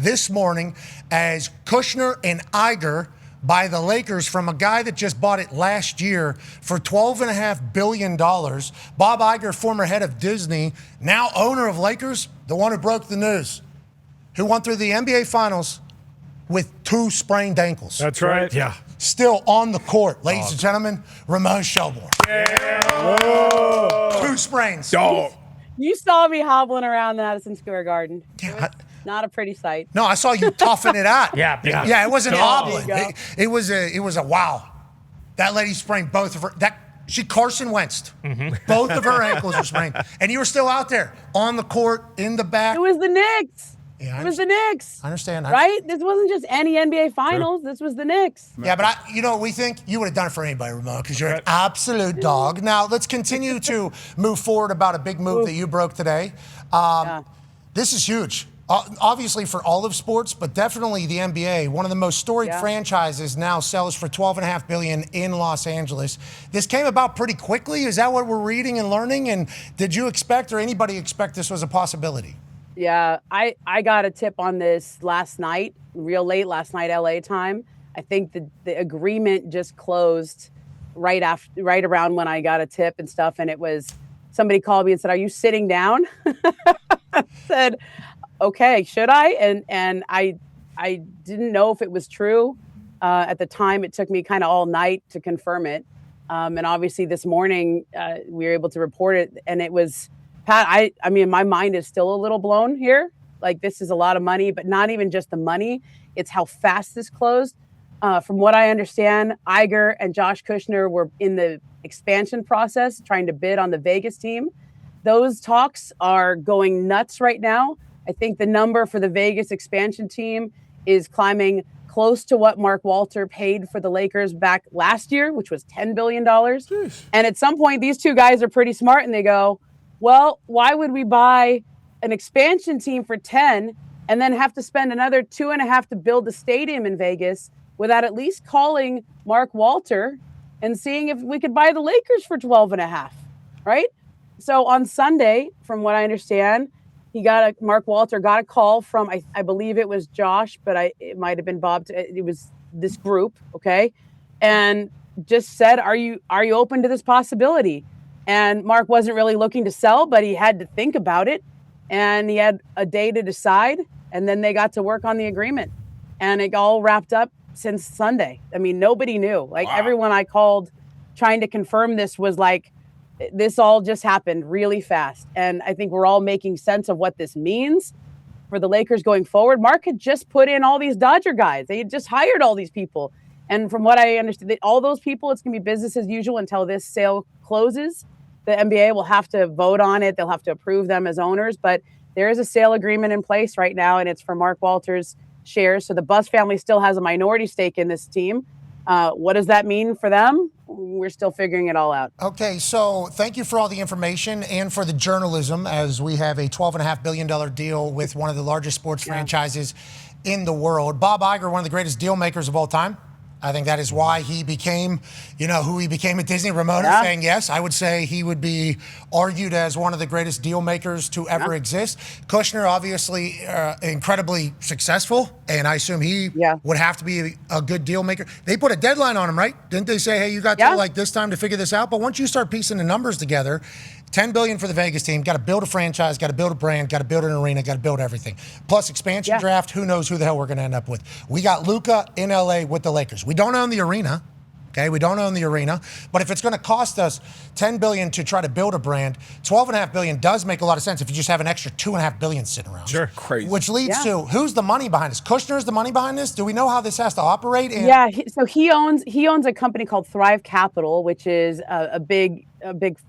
this morning as Kushner and Iger buy the Lakers from a guy that just bought it last year for $12.5 billion. Bob Iger, former head of Disney, now owner of Lakers, the one who broke the news, who went through the NBA Finals with 2 sprained ankles. That's right. Yeah. Still on the court, ladies and gentlemen, Ramon Shelbourne. Yeah. Whoa. 2 sprains. Dog. You saw me hobbling around Madison Square Garden. Yeah, not a pretty sight. No, I saw you toughing it out. Yeah. Yeah, it wasn't hobbling. It was a wow. That lady sprained both of her. She Carson Wentz'd. Both of her ankles were sprained. And you were still out there on the court, in the back. It was the Knicks. Yeah, it was the Knicks. I understand. Right? This wasn't just any NBA Finals. This was the Knicks. Yeah, but you know what we think? You would have done it for anybody, Ramon, because you're an absolute dog. Now, let's continue to move forward about a big move that you broke today. This is huge. Obviously for all of sports, but definitely the NBA. One of the most storied franchises now sells for $12.5 billion in Los Angeles. This came about pretty quickly. Is that what we're reading and learning? And did you expect or anybody expect this was a possibility? Yeah, I got a tip on this last night, real late last night, LA time. I think the agreement just closed right around when I got a tip and stuff. And it was, somebody called me and said, "Are you sitting down?" I said, "Okay, should I?" And I didn't know if it was true. At the time, it took me kind of all night to confirm it. And obviously this morning, we were able to report it. And it was, Pat, I mean, my mind is still a little blown here. Like, this is a lot of money, but not even just the money. It's how fast this closed. From what I understand, Iger and Josh Kushner were in the expansion process, trying to bid on the Vegas team. Those talks are going nuts right now. I think the number for the Vegas expansion team is climbing close to what Mark Walter paid for the Lakers back last year, which was $10 billion. Jeez. And at some point, these two guys are pretty smart and they go, well, why would we buy an expansion team for 10 and then have to spend another 2.5 to build the stadium in Vegas without at least calling Mark Walter and seeing if we could buy the Lakers for 12.5, right? So on Sunday, from what I understand, Mark Walter got a call from, I believe it was Josh, but it might have been Bob. It was this group, okay? And just said, are you open to this possibility? And Mark wasn't really looking to sell, but he had to think about it. And he had a day to decide. And then they got to work on the agreement. And it all wrapped up since Sunday. I mean, nobody knew. Like, everyone I called trying to confirm this was like, this all just happened really fast. And I think we're all making sense of what this means for the Lakers going forward. Mark had just put in all these Dodger guys. They had just hired all these people. And from what I understand, all those people, it's going to be business as usual until this sale closes. The NBA will have to vote on it. They'll have to approve them as owners. But there is a sale agreement in place right now, and it's for Mark Walter's shares. So the Buss family still has a minority stake in this team. What does that mean for them? We're still figuring it all out. Okay, so thank you for all the information and for the journalism, as we have a $12.5 billion deal with one of the largest sports franchises in the world. Bob Iger, one of the greatest deal makers of all time. I think that is why he became, who he became at Disney. Ramona saying yes. I would say he would be argued as one of the greatest deal makers to ever exist. Kushner, obviously, incredibly successful, and I assume he would have to be a good deal maker. They put a deadline on him, right? Didn't they say, hey, you got till like this time to figure this out? But once you start piecing the numbers together, $10 billion for the Vegas team, got to build a franchise, got to build a brand, got to build an arena, got to build everything. Plus expansion draft, who knows who the hell we're going to end up with. We got Luka in LA with the Lakers. We don't own the arena, okay? We don't own the arena. But if it's going to cost us $10 billion to try to build a brand, $12.5 billion does make a lot of sense if you just have an extra $2.5 billion sitting around. Sure, crazy. Which leads to, who's the money behind this? Kushner's the money behind this? Do we know how this has to operate? So he owns a company called Thrive Capital, which is a big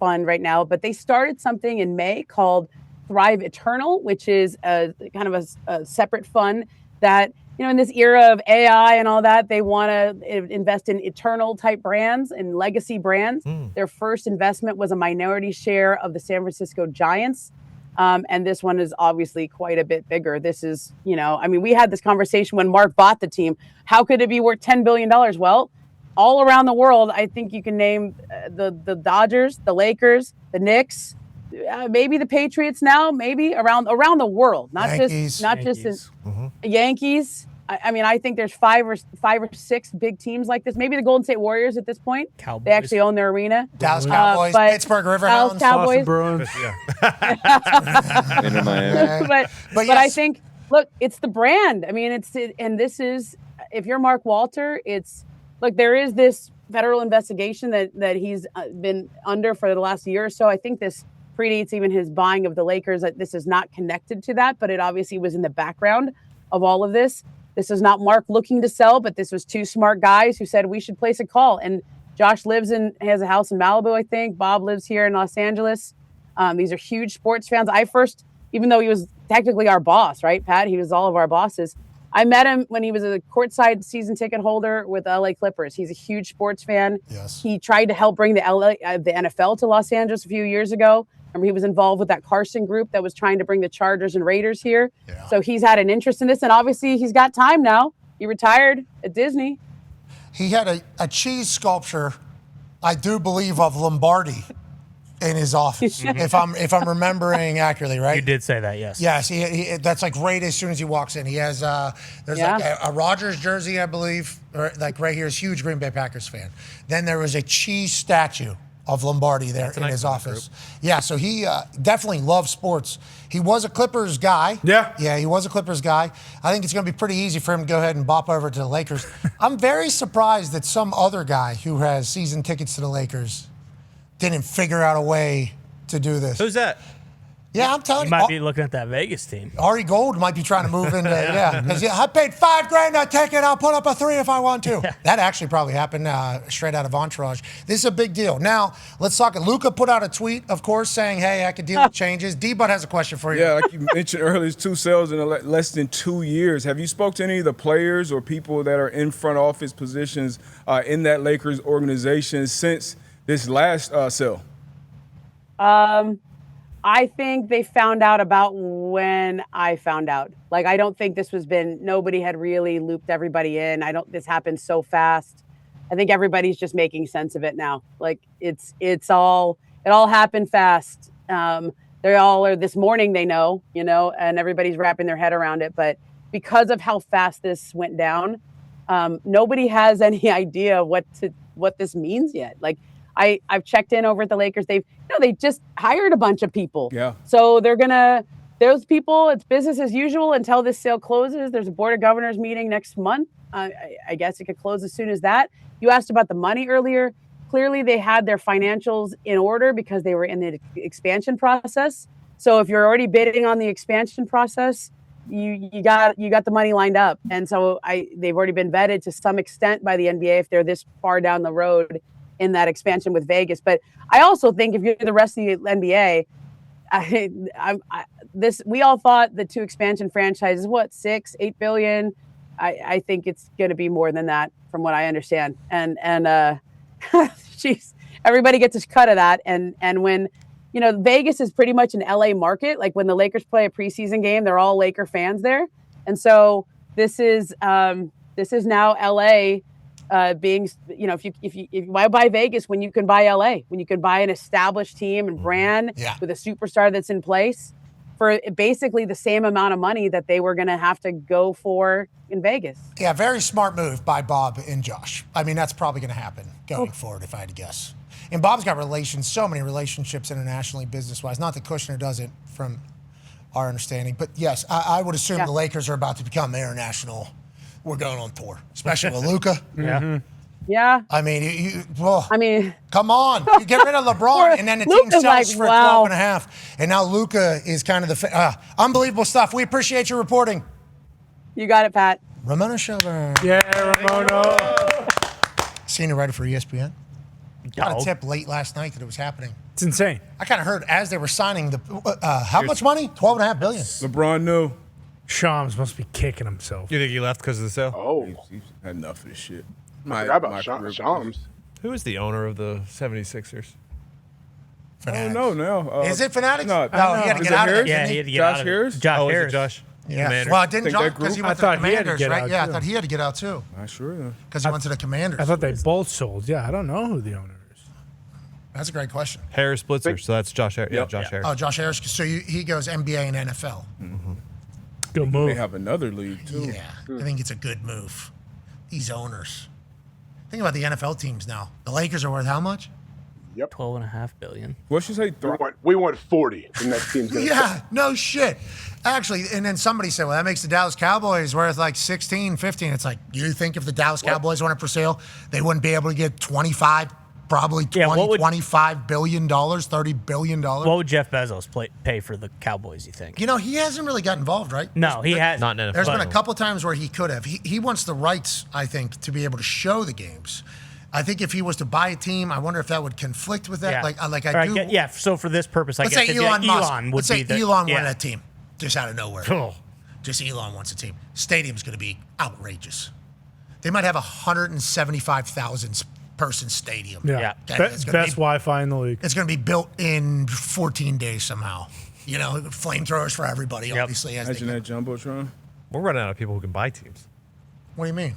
fund right now. But they started something in May called Thrive Eternal, which is a kind of a separate fund that, in this era of AI and all that, they want to invest in eternal type brands and legacy brands. Their first investment was a minority share of the San Francisco Giants. And this one is obviously quite a bit bigger. This is, we had this conversation when Mark bought the team. How could it be worth $10 billion? Well, all around the world, I think you can name the Dodgers, the Lakers, the Knicks, maybe the Patriots now, maybe around the world, not Yankees. just in Yankees. I mean, I think there's five or six big teams like this. Maybe the Golden State Warriors at this point. Cowboys. They actually own their arena. Dallas Cowboys, but Pittsburgh Dallas Riverhounds. Cowboys. Bruins. Inter Miami. but yes. I think, look, it's the brand. I mean, and this is, if you're Mark Walter, look, there is this federal investigation that he's been under for the last year or so. I think this predates even his buying of the Lakers. That this is not connected to that, but it obviously was in the background of all of this. This is not Mark looking to sell, but this was two smart guys who said we should place a call. And Josh has a house in Malibu, I think. Bob lives here in Los Angeles. These are huge sports fans. Even though he was technically our boss, right, Pat? He was all of our bosses. I met him when he was a courtside season ticket holder with the LA Clippers. He's a huge sports fan. Yes. He tried to help bring the NFL to Los Angeles a few years ago. Remember, he was involved with that Carson group that was trying to bring the Chargers and Raiders here. Yeah. So he's had an interest in this, and obviously he's got time now. He retired at Disney. He had a cheese sculpture, I do believe, of Lombardi in his office, if I'm remembering accurately, right? You did say that, yes. Yes, he that's like right as soon as he walks in. He has there's like a Rodgers jersey, I believe, or like right here is huge Green Bay Packers fan. Then there was a cheese statue of Lombardi there in his office. Yeah, so he definitely loves sports. He was a Clippers guy. Yeah, he was a Clippers guy. I think it's going to be pretty easy for him to go ahead and bop over to the Lakers. I'm very surprised that some other guy who has season tickets to the Lakers didn't figure out a way to do this. Who's that? Yeah, I'm telling You you. might be looking at that Vegas team. Ari Gold might be trying to move into, because I paid $5,000 to take it. I'll put up a 3 if I want to. That actually probably happened straight out of Entourage. This is a big deal. Now, let's talk. Luka put out a tweet, of course, saying, hey, I could deal with changes. D-Bud has a question for you. Yeah, like you mentioned earlier, it's 2 sales in less than 2 years. Have you spoke to any of the players or people that are in front office positions in that Lakers organization since this last sale? I think they found out about when I found out. Like, I don't think nobody had really looped everybody in. This happened so fast. I think everybody's just making sense of it now. Like, it all happened fast. They all are this morning, they know, and everybody's wrapping their head around it. But because of how fast this went down, nobody has any idea what this means yet. Like, I've checked in over at the Lakers. They just hired a bunch of people. Yeah. So those people, it's business as usual until this sale closes. There's a board of governors meeting next month. I guess it could close as soon as that. You asked about the money earlier. Clearly they had their financials in order because they were in the expansion process. So if you're already bidding on the expansion process, you got the money lined up. And so they've already been vetted to some extent by the NBA if they're this far down the road in that expansion with Vegas. But I also think if you're the rest of the NBA, we all thought the 2 expansion franchises, $6-8 billion. I think it's going to be more than that from what I understand. And geez, everybody gets a cut of that. And when, Vegas is pretty much an LA market. Like when the Lakers play a preseason game, they're all Laker fans there. And so this is now LA being, why buy Vegas when you can buy LA, when you can buy an established team and brand with a superstar that's in place for basically the same amount of money that they were going to have to go for in Vegas. Yeah, very smart move by Bob and Josh. I mean, that's probably going to happen going forward, if I had to guess. And Bob's got so many relationships internationally, business-wise. Not that Kushner doesn't, from our understanding. But yes, I would assume the Lakers are about to become international. We're going on tour, especially with Luka. Yeah. I mean, come on. You get rid of LeBron, and then the team sells for 12 and a half. And now Luka is kind of unbelievable stuff. We appreciate your reporting. You got it, Pat. Ramona Shelburne. Yeah, Ramona. Senior writer for ESPN. Got a tip late last night that it was happening. It's insane. I kind of heard as they were signing how much money? $12.5 billion. LeBron knew. Shams must be kicking himself. You think he left because of the sale? Oh, He's had enough of this shit. I forgot about Shams. Who is the owner of the 76ers? Fanatics. Oh, no. Is it Fanatics? No, he had to Is get it out of Harris? it. Yeah, didn't he he? had to get Josh out of Harris? it. Josh Oh, is it Harris. Josh? Yeah. Commander. Well, didn't Think Josh, that because he group? went to the I thought he had to Commanders, get right? out, Yeah, I too. thought he had to get out too Not sure. because he went to the Commanders. I thought they both sold. Yeah, I don't know who the owner is. That's a great question. Harris Blitzer. So that's Josh Harris. Yeah, Josh Harris. Oh, Josh Harris. So he goes NBA and NFL. Good They move. have another league too. Yeah, I think it's a good move. These owners. Think about the NFL teams now. The Lakers are worth how much? 12.5 billion. What should say? We want 40. The next team's gonna Yeah, no shit. Actually, and then somebody said, well, that makes the Dallas Cowboys worth like 16, 15. It's like, you think if the Dallas Cowboys went up for sale, they wouldn't be able to get 25, probably 20, $25 billion, $30 billion? What would Jeff Bezos pay for the Cowboys, you think? You know, he hasn't really got involved, right? No, he has. Not in NFL. There's been a couple times where he could have. He wants the rights, I think, to be able to show the games. I think if he was to buy a team, I wonder if that would conflict with that. Yeah. Like I All right, do. yeah. So for this purpose, I Let's guess say Elon Musk. would Let's say be the, Elon yeah. wanted a team, just out of nowhere. Oh. Just Elon wants a team. Stadium's going to be outrageous. They might have a 175,000 person stadium. Yeah. Okay, it's gonna Best Wi-Fi in the league. It's going to be built in 14 days somehow. You know, flamethrowers for everybody, Yep. obviously. As Imagine they that jumbotron. We're running out of people who can buy teams. What do you mean?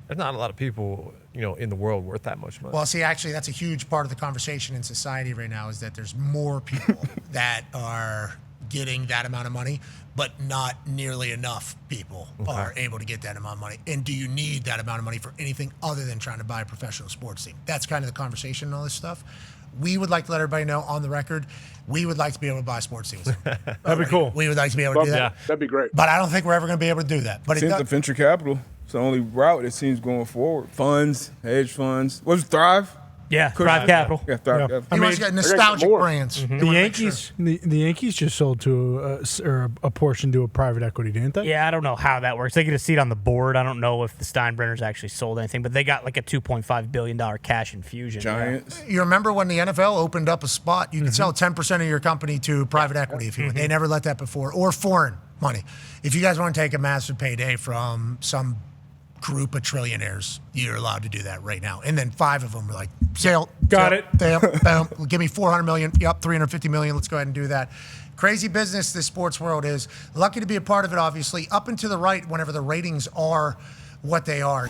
There's not a lot of people, in the world worth that much money. Well, see, actually, that's a huge part of the conversation in society right now is that there's more people that are getting that amount of money, but not nearly enough people are able to get that amount of money. And do you need that amount of money for anything other than trying to buy a professional sports team? That's kind of the conversation and all this stuff. We would like to let everybody know on the record, we would like to be able to buy sports teams. That'd be cool. We would like to be able to do that. That'd be great. But I don't think we're ever going to be able to do that. But it Seems does, the venture capital. It's the only route it seems going forward. Funds, hedge funds. What's Thrive? Yeah, Thrive Capital. Yeah, Thrive Yeah. Capital. he wants to get nostalgic more. brands. The Yankees, the Yankees just sold to a portion to a private equity, didn't they? Yeah, I don't know how that works. They get a seat on the board. I don't know if the Steinbrenners actually sold anything, but they got like a $2.5 billion cash infusion. Giants. You remember when the NFL opened up a spot, you could sell 10% of your company to private equity if you want. They never let that before, or foreign money. If you guys want to take a massive payday from some group of trillionaires, you're allowed to do that right now. And then 5 of them were like, sale. Got sale, it. Bam, bam. Give me $400 million. Yep, $350 million. Let's go ahead and do that. Crazy business this sports world is. Lucky to be a part of it, obviously. Up and to the right whenever the ratings are what they are.